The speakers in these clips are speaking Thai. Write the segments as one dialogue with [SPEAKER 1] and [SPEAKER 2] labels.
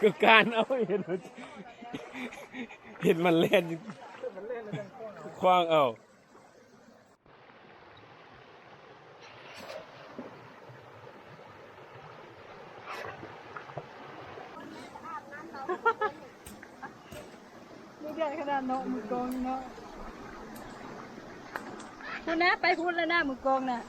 [SPEAKER 1] ก็การเอาเห็นมันเล่นคว้างเอา
[SPEAKER 2] ไม่ได้ขนาดเนาะมือกองเนาะคุณนะไปคุณแล้วนะมือกองน่ะ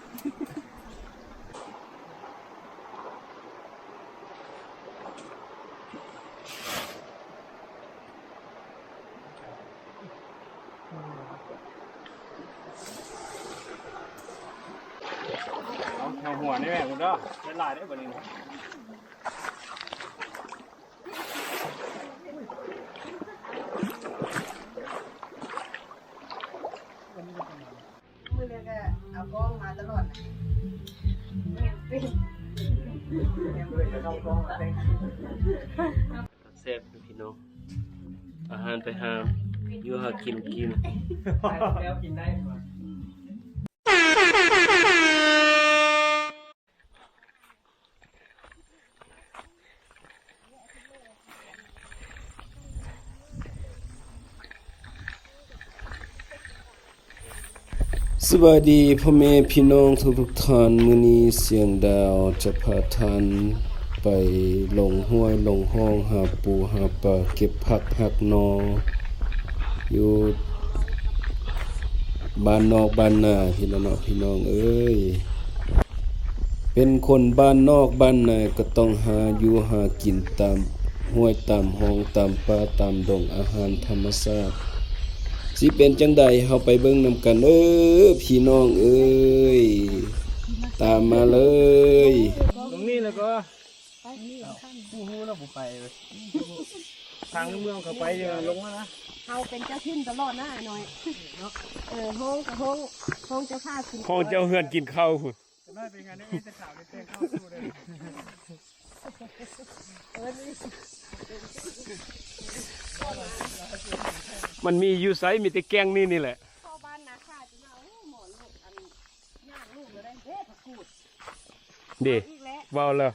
[SPEAKER 1] เอาหัวนี่แม่คุณก็เล่นลายได้แบบนี้
[SPEAKER 2] มือเรียกเอากองมาตลอด
[SPEAKER 1] แซ่บพี่น้องอาหารไปหามอยู่หากินแล้วกินได้ไหมสวัสดีพ่อแม่พี่น้องทุกท่านมื้อนี้เสียงดาวจะพาท่านไปลงห้วยลงห้องหาปูหาปลาเก็บผักหักนออยู่บ้านนอกบ้านนาพี่น้องเอ้ยเป็นคนบ้านนอกบ้านนาก็ต้องหาอยู่หากินตามห้วยตามห้องตามป่าตามดงอาหารธรรมชาติสิเป็นจังใดเฮาไปเบิ่งนำกันพี่น้องเอ้ยตามมาเลยตรงนี้แล้วก็ไปนี่ฮู้แล้วบ่ไปเลยทางเมืองเข้าไปลงมานะ
[SPEAKER 2] เฮาเป็นเจ้าทิ้นตลอดนะหน่อยห้องกับห้องเจ้าข้ากิน
[SPEAKER 1] ห้องเจ้าเฮือนกินข้าวพุ่น
[SPEAKER 3] จะได้เป็นงานได้จะข่าวได้เต้นเข้าสู้เลย
[SPEAKER 1] มันมีอยู่ไสมีแต่แกงนี่แหละ
[SPEAKER 2] เข้าบ้านนาข้าจะเอาหมอนลูกอันย่างลูกเลยเด้ผักกูด
[SPEAKER 1] ดิว้าวเลย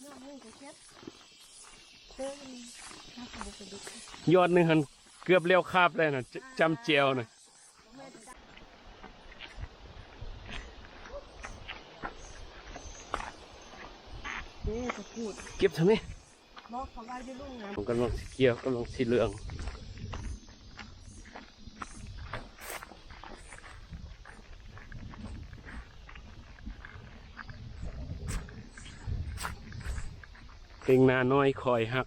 [SPEAKER 2] ย่างลูกเช็ด
[SPEAKER 1] ยอดหนึ่งหันเกือบเลี้ยวคาบเลยนะจำเจียวนะเก็บทำไมผมกำลังเกี่ยวกำลังสีเหลืองเป็นนาน้อยคอยหัก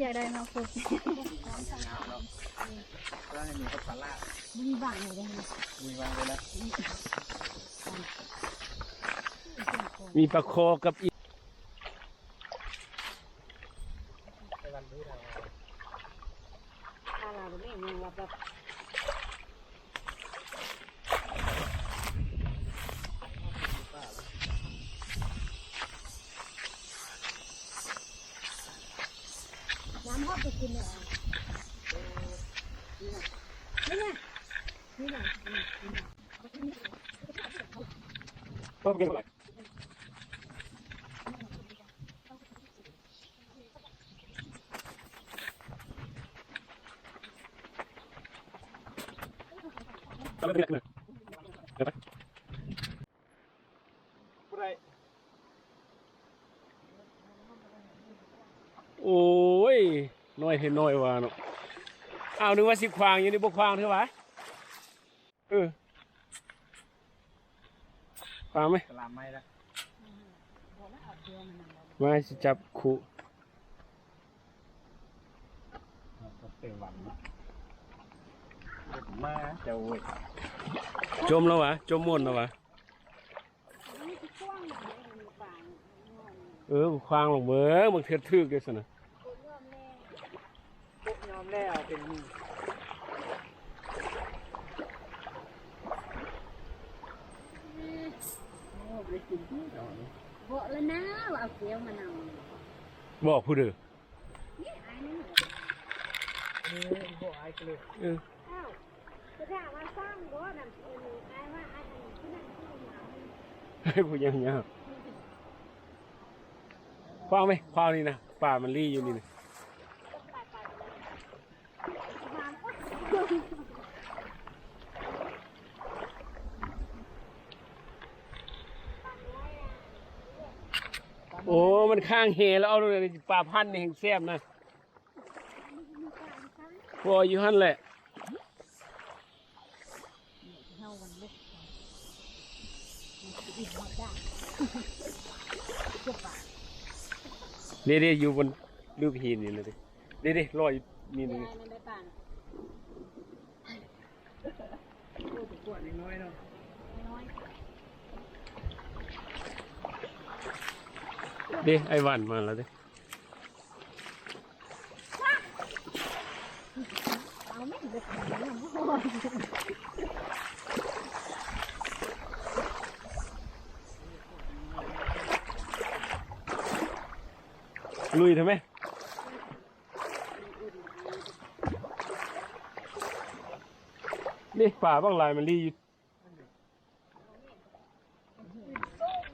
[SPEAKER 2] อยากได้มาฝึก
[SPEAKER 3] แล้วมีก็ปลา
[SPEAKER 2] มีบ้างเลย
[SPEAKER 3] มีวางเลยนะ
[SPEAKER 1] มีปลาโคกับอี
[SPEAKER 2] น้ำฮอดไปกินเนี่ยนี่ไงนี่ไง
[SPEAKER 1] ก็เป็นไรอะไรเนี่ย
[SPEAKER 3] ผู้ใด
[SPEAKER 1] โอ้ยน้อยเห็นน้อยว่าเนาะอ้าวนึกว่าสิควางอยู่นี่บ่ควางเท่าไหร่ควางไหม
[SPEAKER 3] สลามไม่ละ
[SPEAKER 1] มาสิจับคู่
[SPEAKER 3] ก็เตะหวันมาเจ้าเว้ย
[SPEAKER 1] จมแล้ววะจมม่วนแล้ววะควางลงเบิ่งมันเทือทึกด้วยสินะ
[SPEAKER 3] พวกยอมแล้วเป็นมือ
[SPEAKER 2] บอกแล้วนะว่าเอาเกี๊ยวมะนาว
[SPEAKER 1] บอกผู้เด้อ
[SPEAKER 2] นี่ไอ้นี่
[SPEAKER 3] พวกไอ้กันเลย
[SPEAKER 2] อ้าวจะถามว่าสร้างบ่นำไอ้ว่าไอ้ที่นั่นที่มา
[SPEAKER 1] ให้ผู้ยังยากควางไหมควางนี่นะป่ามันรี่อยู่นี่นะโอ้มันข้างเฮแล้วเอาเลยป่าพันธุ์นี่แห่งแซ่บนะพออยู่หั่นแหละเดี๋ยวอยู่บนลูกหินนี่เลยเดี๋ยวลอยมีหนึ่ง
[SPEAKER 2] ในป่า
[SPEAKER 3] ปวดน้อยเนาะ
[SPEAKER 2] น้อย
[SPEAKER 1] เดี๋ยวไอ้วันมาแล้วเดี๋ยว
[SPEAKER 2] เอาไม่ถึงจะ
[SPEAKER 1] ลุยทำไมนี่ป่าบางลายมันรีอยู่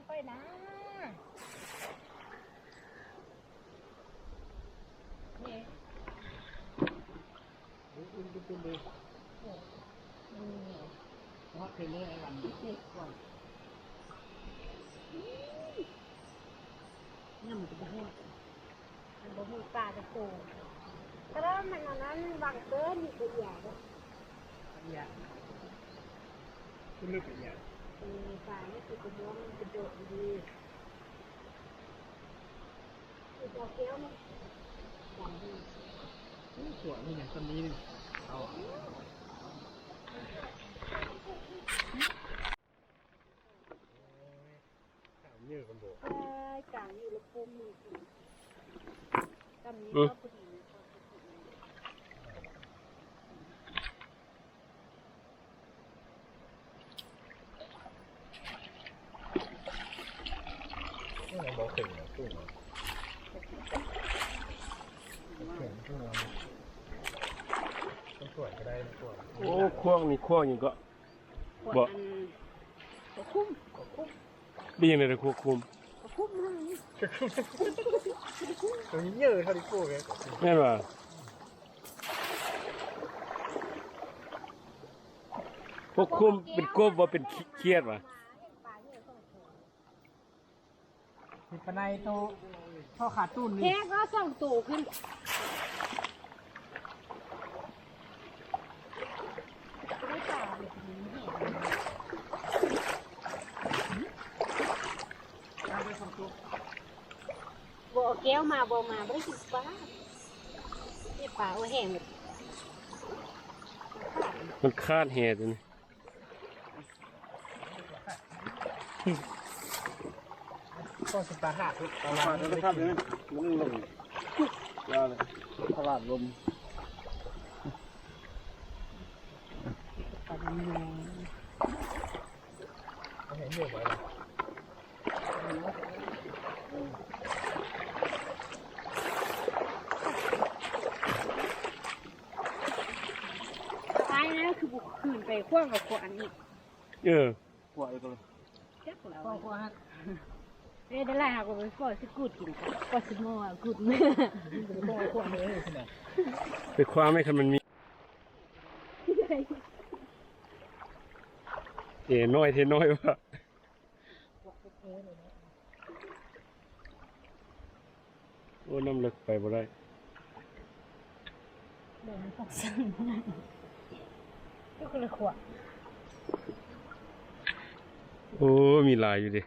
[SPEAKER 2] ไปนะนี่
[SPEAKER 3] ว่าเป็นเลยไอ้หวัน
[SPEAKER 2] นี่มันจะบ่ฮู้มันบ่ฮู้ปลาจะโตแต่ว่ามันอันนั้นบางเกินนี่ก็ใหญ่แล้ว
[SPEAKER 3] เนี่ยคุณเลือกเป็นเนี่ย
[SPEAKER 2] ปลานี่คือกระโดดมันกระโดดดีคือตัวเกี้ยวมันใหญ่ดี
[SPEAKER 3] สวยนี่อย่างต้นนี้นึงเอาเยอะกันบ่
[SPEAKER 2] กลางอยู่แล้วปุ่มมีกำนี้ก็พอดี
[SPEAKER 3] นี่เราบอกถึงนะตู้เขียนตู้เราต้องสวยก็ได้นะตัว
[SPEAKER 1] โอ้ควงนี่ควงอย่างก็บอก
[SPEAKER 2] คุ้ม
[SPEAKER 1] ดีอย่างไรนะควงคุม
[SPEAKER 2] คุ้มมากนี่
[SPEAKER 3] ตัวนี้เยอะเท่าที่กูเลย
[SPEAKER 1] แม่นว่าพวกคุมเป็นกบว่าเป็นเครียดว่ะ
[SPEAKER 3] มีปนัยโตท่อขาดตู้นี่
[SPEAKER 2] แค่ก็ส่งตู่ขึ้นได้ป่าแบบนี้บ่แก้วมาบ่มาไม่ได้กินปลาเนี่ยปลาโอ้แห้งหมด
[SPEAKER 1] มันคาดเหตุนี่
[SPEAKER 3] ก็สตาร์ททุกตลาดเลยมันลงยาเลยตลาดลมเห็นเยอะไป
[SPEAKER 2] บุกคืนไปขั้วกับขวานอีก
[SPEAKER 3] ขวดอีกเลย
[SPEAKER 2] เจ็บแล้วขวานเอ้ยได้ไรหากว่าไปฟอสกูดกินก็สมอกูดเมื่อ
[SPEAKER 3] ขวดเลยขนาด
[SPEAKER 1] ไปคว้าไม่คันมันมีน้อยเทน้อยวะโอ้น้ำเลึกไปบ่ได้
[SPEAKER 2] เดินสักสั่งก็คือขวาน
[SPEAKER 1] โอ้มีลายอยู่ดิ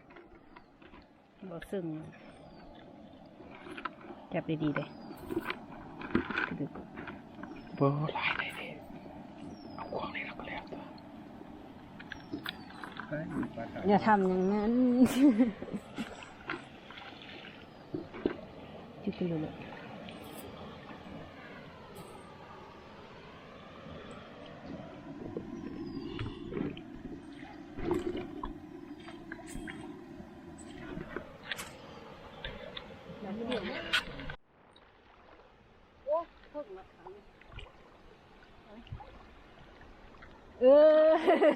[SPEAKER 2] บ่ซึ่งจับดีๆเลย
[SPEAKER 1] บ่ลายได้ดิเอาควางนี่แล้วก็แล้วตัว
[SPEAKER 2] อย่าทำอย่างนั้นจุดเลย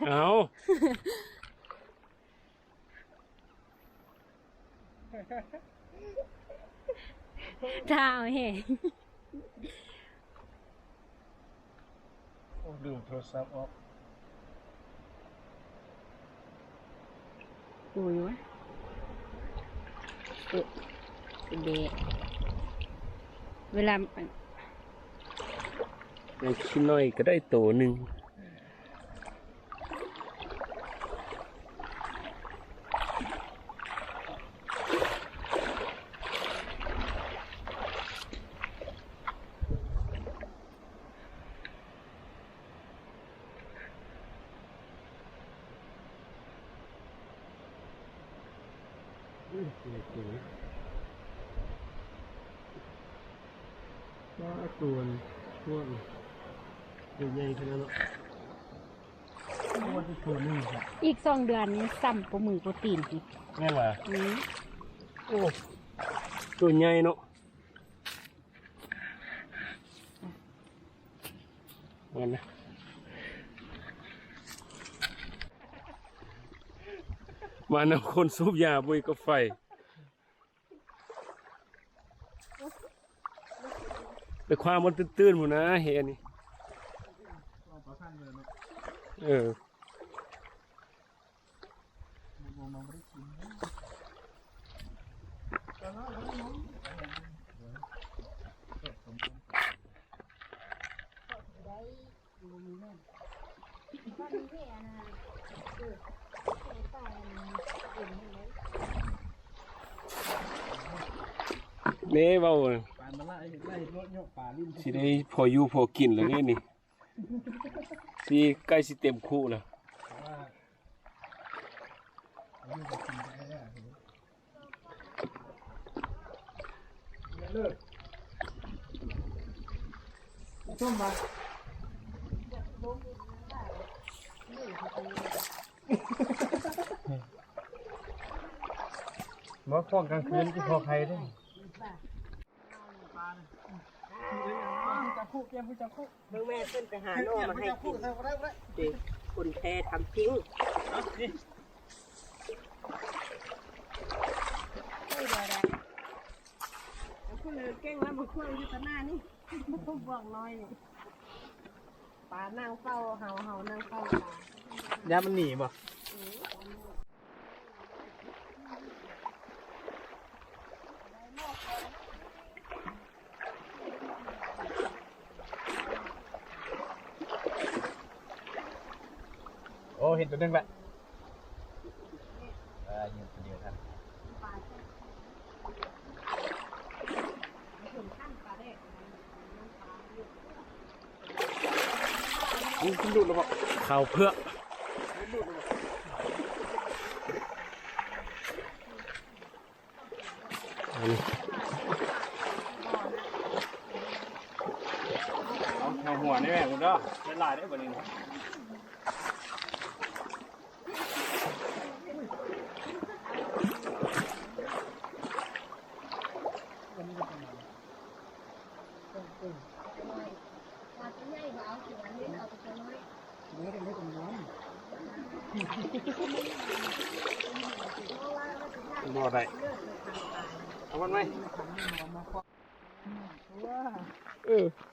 [SPEAKER 1] เอา
[SPEAKER 2] ท้าเฮ้
[SPEAKER 3] โอ้ลืมโทรศัพท์ออก
[SPEAKER 2] ดูอยู่วะเดะเวลา
[SPEAKER 1] อย่างชิ้นน้อยก็ได้โตหนึ่งว่าตัวช่วงใหญ่ๆขนาดนั้นว่าตัวนึงครับ
[SPEAKER 2] อีก2 เดือนนี้ซ้ำประมือโปรตีนอีก
[SPEAKER 1] แม่นว่าโอ้ตัวใหญ่เนาะมันนะมานํคนสูบยาบุยกับไฟไปความมันตื้นๆหมดนะเฮนี่นี่เบาเลย
[SPEAKER 3] ปานมาไล่รถโยกป่าลิ้น
[SPEAKER 1] สิได้พออยู่พอกินแล้วนี่นี่สิใกล้สิเต็มคู่แล้ว
[SPEAKER 3] เลิกส้มมาหมอฟ้องกลางคืนที่พอใครด้วยจับคู่เกมผู้จับคู่
[SPEAKER 4] เมื่อแม่ขึ้นไปหาโน่มาให้กินดิคนแพ้ทำทิ้ง
[SPEAKER 2] คุณเลยเก่งแล้วมาคุยอยู่ต่อหน้านี่ต้องบอกน้อยนี่ปลานั่งเฝ้าเห่านั่งเฝ้าปลา
[SPEAKER 3] ย่ามันหนีบ่โอ้เห็นตัวนึงแหละยิงตัวเดียวครับ คุณดูดหรือเปล่า
[SPEAKER 1] ข้าวเพื่ออันนี้
[SPEAKER 3] เอาแถวหัวนี่แม่คุณเด้อเป็นลายได้บ่นี่
[SPEAKER 2] ปลาตัวใหญ่เอาตัวนี้เอาตัวน้อย
[SPEAKER 3] บ่ได้เอามันไหม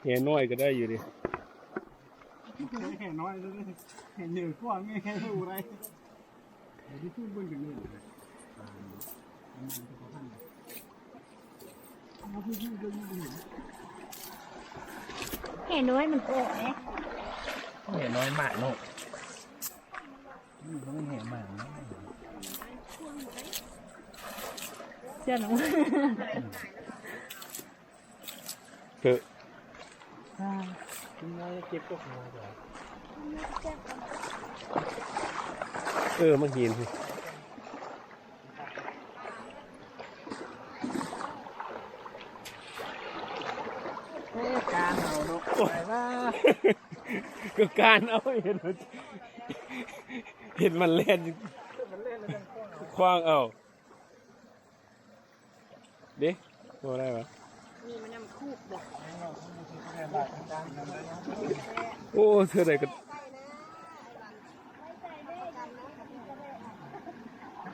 [SPEAKER 1] แห่น้อยก็ได้อยู่ดิ
[SPEAKER 3] เห็นน้อยเลยเห็นเหนือกว่าไม่เห็นรู้ไรที่พูดบนกันนี่
[SPEAKER 2] เห็นน้อยมันโอ้ย
[SPEAKER 3] เห็นน้อยมากเนาะมันเห็นมาก
[SPEAKER 2] เจ้าหนู
[SPEAKER 1] เถอะ
[SPEAKER 3] คุณน้อยเก็บพวกน้อย
[SPEAKER 1] มันเห็นสิ
[SPEAKER 3] การเอาเนาะไปว่า
[SPEAKER 1] ก็การเอาเห็นมันเล่นคว้างเอาดิตัวอะไรวะ
[SPEAKER 2] นี่มันน้ำคูกบอก
[SPEAKER 1] โอ้เธอไหนก็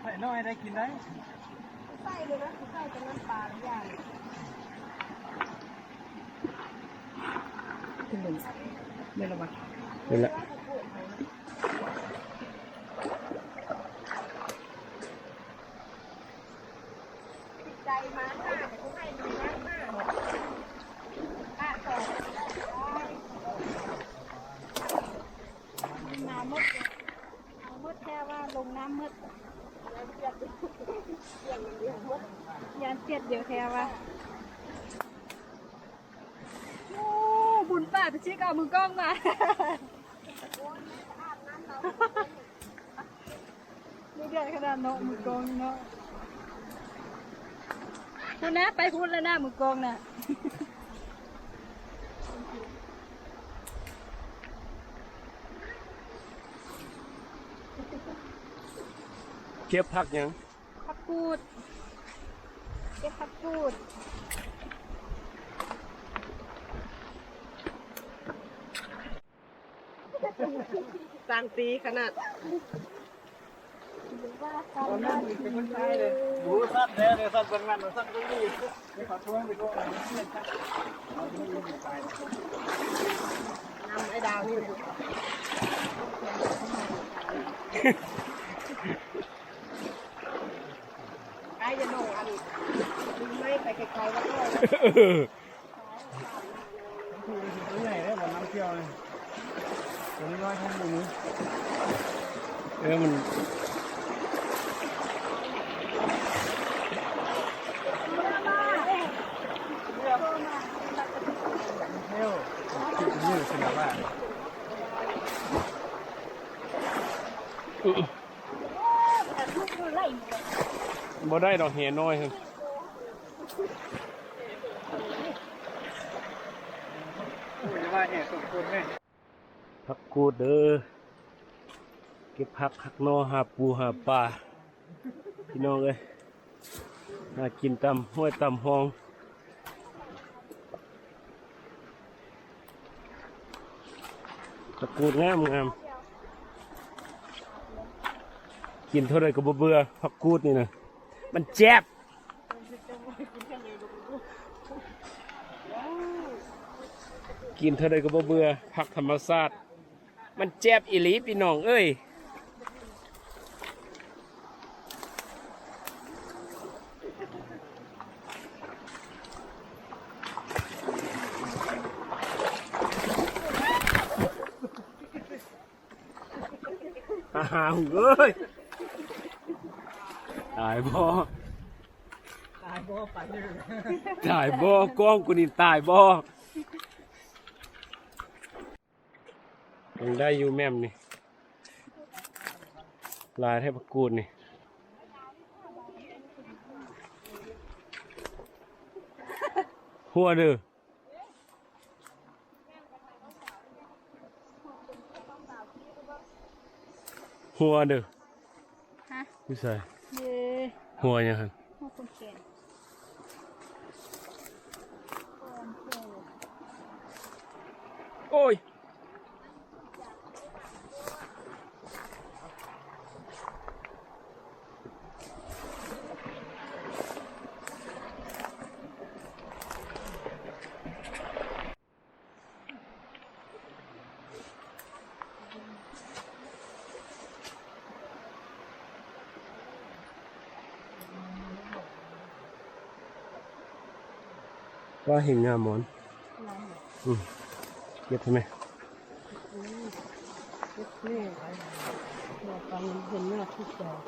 [SPEAKER 3] ใส่น้อยได้กินได้
[SPEAKER 2] ใส่เลยนะใส่เป็นน้ำปลาอย่างขึ้นหนึ่งไม่ระวัง
[SPEAKER 1] นี่แหละ
[SPEAKER 2] ใจมาหน้าแต่กูให้ดูนะหน้าหมดป้าต่อน้ำมดเอามดแค่ว่าลงน้ำมดยานเจ็ดเดียวแค่ว่าโอ้บุญป้าไปชี้เอามือกล้องมาไม่เดือดขนาดเนาะมือกล้องเนาะพูดนะไปพูดแล้วนะมือกองน่ะ
[SPEAKER 1] เก็บผักยัง
[SPEAKER 2] ผักกูดเก็บผักกูดสร้างตีขนาด
[SPEAKER 3] ตอนนั้นเป็นคนใช้เลยดูสั้นแท้เลยสั้นเป็นมันสั้นก็ดีไม่ขอช่วยไปด้วย
[SPEAKER 2] นำไอ้ดาวนี่ไอ้จะโน่อันดึงไม่ไปไกลๆแล้วก็
[SPEAKER 3] ตัวใหญ่เลยบนน้ำเที่ยวเลยตัวน้อยทั้งหมู
[SPEAKER 1] มัน
[SPEAKER 3] เที่ยวยืดขนาดว่า
[SPEAKER 1] บ่ได้ดอกแห่น้อยครับ
[SPEAKER 3] ว่าแห่สมควรไหม
[SPEAKER 1] ผักกูดเด้อเก็บผักหักนอหาปูหาปลาพี่น้องเอ้ยน่ากินตำห้วยตำหองผักกูดงามงามกินเท่าไรก็บ่เบื่อผักกูดนี่นะมันแจ๊บกินเท่าไรก็บ่เบื่อผักธรรมชาติมันแจ๊บอีหลีพี่น้องเอ้ยอ้าวเอ้ยตายบ่
[SPEAKER 3] ตายบ่ไปเลย
[SPEAKER 1] ตายบ่กล้องกูนี่ตายบ่ยังได้อยู่แม่มนี่ลายให้ประกูดนี่หัวเด้อหัวเด้อ
[SPEAKER 2] ฮะ
[SPEAKER 1] ผู้ชาย
[SPEAKER 2] เย่
[SPEAKER 1] หัวยังไง
[SPEAKER 2] หัวคนแก่
[SPEAKER 1] โอ้ย
[SPEAKER 3] ว่าเห็นงามหมอนเก็บใช่ไหม
[SPEAKER 2] นี่บอกตอนเห็นหน้าทุกดอก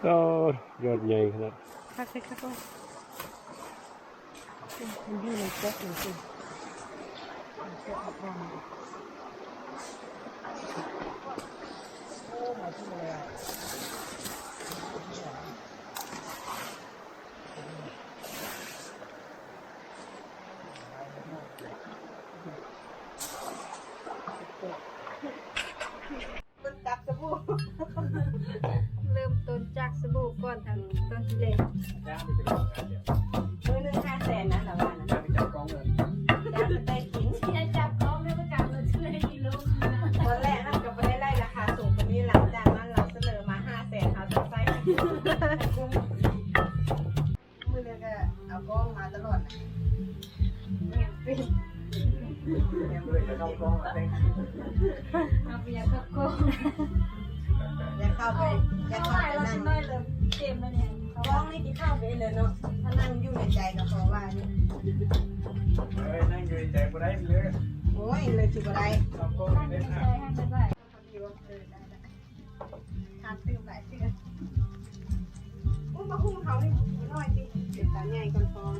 [SPEAKER 3] ก็ยอดใหญ่ขนาด
[SPEAKER 2] คักใส่คักก็มันอยู่ในแจ็คเลยสิแจ็คอับรองต้นจับสบู่เริ่มต้นจากสบู่ก่อนทางต้นที่เล็กมือหนึ่ง500,000นะแต่ว่านะจับกองเลยจับไปกินจับกองไม่ประกาศเลยชื่อให้ดีลูกตอนแรกเราก็ไม่ได้ไล่ราคาสูงกว่านี้หลังจากนั้นเราเสนอมา500,000เอาจากไส้กุ้งมือเดียวก็เอากองมาตลอดเนี่ยฟินเอาไปอยากเข้ากองอย่าเข้าไปนั่งเลยเกมเลยเนี่ยกองนี่ที่เข้าไปเลยเนาะถ้านั่งอยู่ในใจก็เพราะว่านี่นั่งอยู่ในใจก็ได้เลยโอ้ยเลยสิบ่ได้นั่งอยู่ในใจให้มันได้ทานตื่นหลายเชื่ออุ้มมาคุ้มเขานี่น้อยสิเป็นตาใหญ่ก่อนฟอง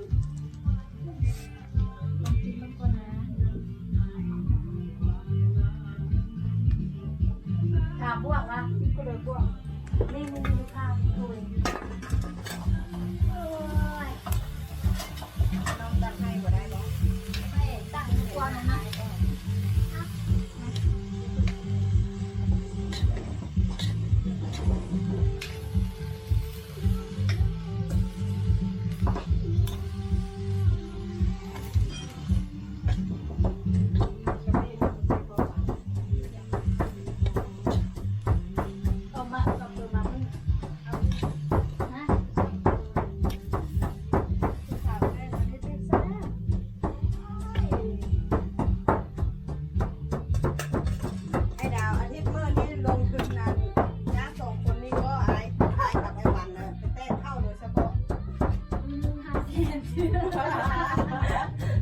[SPEAKER 2] กินมันก่อนนะถามบวกนะก็เลยบวกนี่มันมีข้าวคุยน้องตักให้บ่ได้หรอให้ตั้งกวนนะ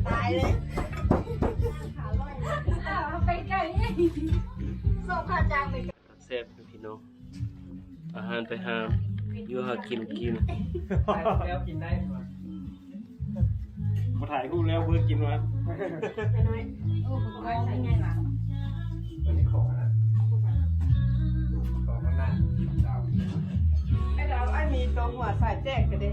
[SPEAKER 2] ตายเลยขาลอยไปไกลนี่ส่งข้าจางไป
[SPEAKER 1] แซ่บพี่น้องอาหารไปหาอยู่หากิน
[SPEAKER 3] แล้วกินได้ไหมมาถ่ายรูปแล้วเพื่อกินวะ
[SPEAKER 2] ไปน้อยโอ้ผมก็ใช้ไงล่ะ
[SPEAKER 3] ตัวนี้ของนะของมันน่าดาว
[SPEAKER 2] ไอ้ดาวไอ้มีตัวหัวสายแจกกันดิ